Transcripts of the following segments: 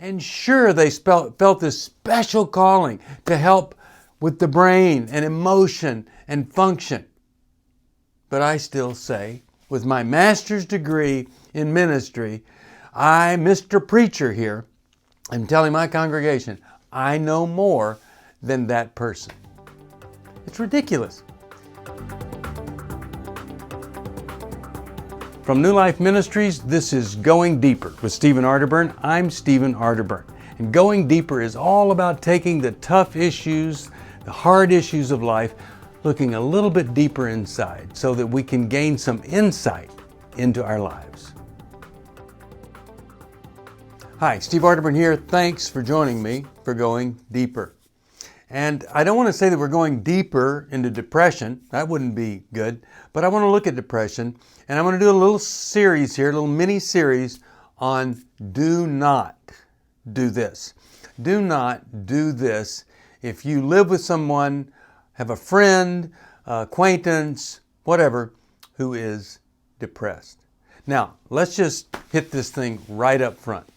And sure, they felt this special calling to help with the brain and emotion and function. But I still say, with my master's degree in ministry, I, Mr. Preacher here, am telling my congregation, I know more than that person. It's ridiculous. From New Life Ministries, this is Going Deeper with Stephen Arterburn. I'm Stephen Arterburn. And Going Deeper is all about taking the tough issues, the hard issues of life, looking a little bit deeper inside so that we can gain some insight into our lives. Hi, Steve Arterburn here. Thanks for joining me for Going Deeper. And I don't want to say that we're going deeper into depression. That wouldn't be good. But I want to look at depression, and I'm going to do a little series here, a little mini series on do not do this. Do not do this if you live with someone, have a friend, acquaintance, whatever, who is depressed. Now, let's just hit this thing right up front.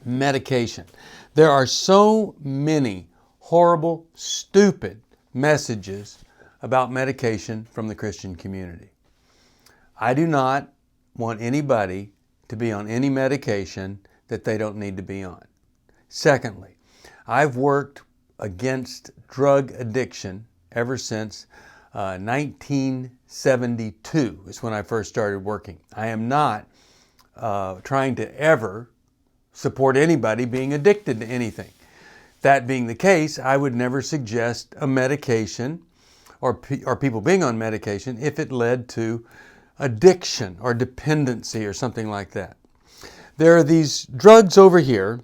Medication. There are so many horrible, stupid messages about medication from the Christian community. I do not want anybody to be on any medication that they don't need to be on. Secondly, I've worked against drug addiction ever since 1972 is when I first started working. I am not trying to ever support anybody being addicted to anything. That being the case, I would never suggest a medication or people being on medication if it led to addiction or dependency or something like that. There are these drugs over here,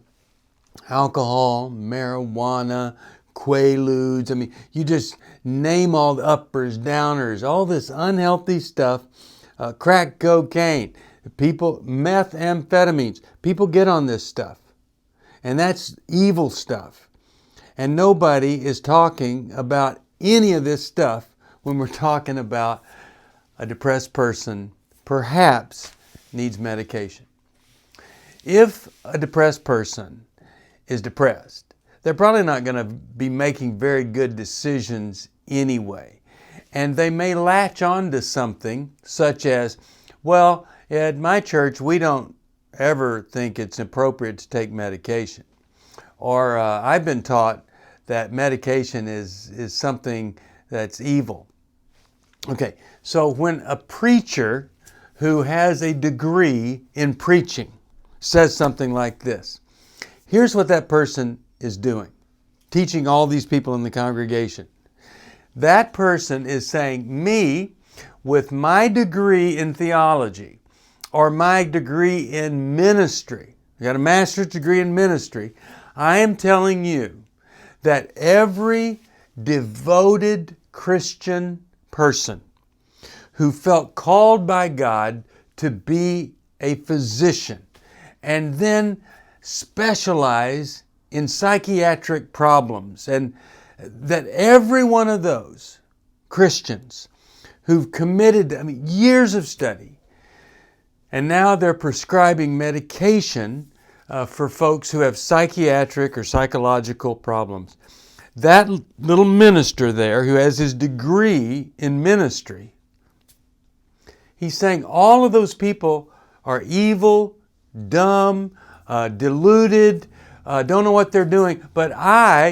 alcohol, marijuana, quaaludes. I mean, you just name all the uppers, downers, all this unhealthy stuff, crack cocaine, methamphetamines. People get on this stuff, and that's evil stuff. And nobody is talking about any of this stuff when we're talking about a depressed person perhaps needs medication. If a depressed person is depressed, they're probably not going to be making very good decisions anyway. And they may latch on to something such as, well, at my church, we don't ever think it's appropriate to take medication. Or I've been taught that medication is something that's evil. Okay, so when a preacher who has a degree in preaching says something like this, here's what that person is doing, teaching all these people in the congregation. That person is saying, me, with my degree in theology or my degree in ministry, I got a master's degree in ministry, I am telling you that every devoted Christian person who felt called by God to be a physician and then specialize in psychiatric problems, and that every one of those Christians who've committed years of study, and now they're prescribing medication for folks who have psychiatric or psychological problems. That little minister there who has his degree in ministry, he's saying all of those people are evil, dumb, deluded, don't know what they're doing. But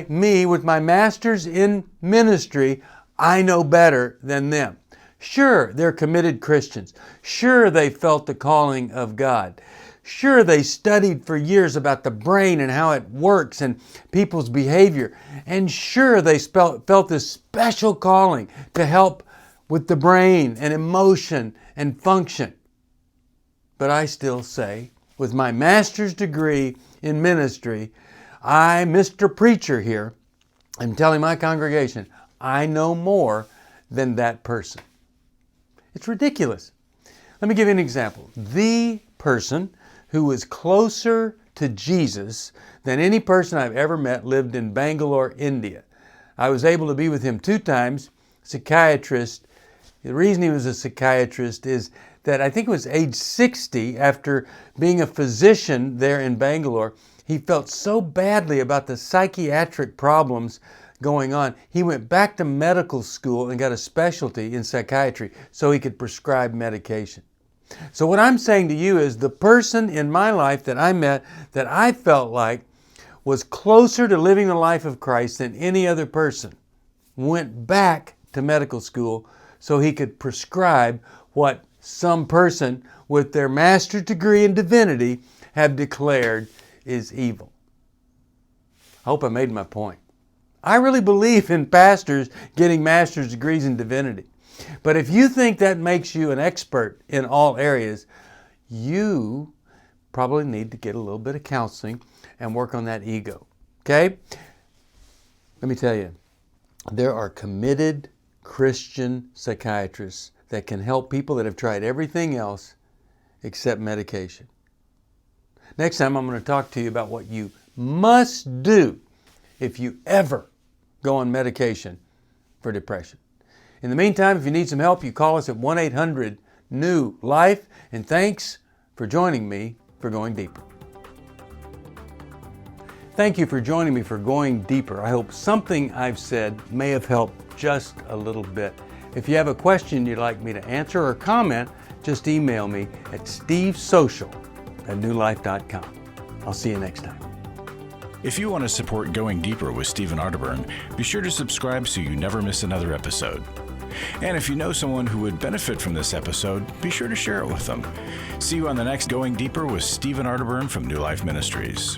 me, with my master's in ministry, I know better than them. Sure, they're committed Christians. Sure, they felt the calling of God. Sure, they studied for years about the brain and how it works and people's behavior. And sure, they felt this special calling to help with the brain and emotion and function. But I still say, with my master's degree in ministry, I, Mr. Preacher here, am telling my congregation, I know more than that person. It's ridiculous. Let me give you an example. The person who was closer to Jesus than any person I've ever met lived in Bangalore, India. I was able to be with him 2 times, psychiatrist. The reason he was a psychiatrist is that I think it was age 60, after being a physician there in Bangalore, He felt so badly about the psychiatric problems going on. He went back to medical school and got a specialty in psychiatry so he could prescribe medication. So what I'm saying to you is the person in my life that I met that I felt like was closer to living the life of Christ than any other person went back to medical school so he could prescribe what some person with their master's degree in divinity have declared is evil. I hope I made my point. I really believe in pastors getting master's degrees in divinity. But if you think that makes you an expert in all areas, you probably need to get a little bit of counseling and work on that ego. Okay? Let me tell you, there are committed Christian psychiatrists that can help people that have tried everything else except medication. Next time I'm going to talk to you about what you must do if you ever go on medication for depression. In the meantime, if you need some help, you call us at 1-800-NEW-LIFE. And thanks for joining me for Going Deeper. Thank you for joining me for Going Deeper. I hope something I've said may have helped just a little bit. If you have a question you'd like me to answer or comment, just email me at stevesocial@newlife.com. I'll see you next time. If you want to support Going Deeper with Stephen Arterburn, be sure to subscribe so you never miss another episode. And if you know someone who would benefit from this episode, be sure to share it with them. See you on the next Going Deeper with Stephen Arterburn from New Life Ministries.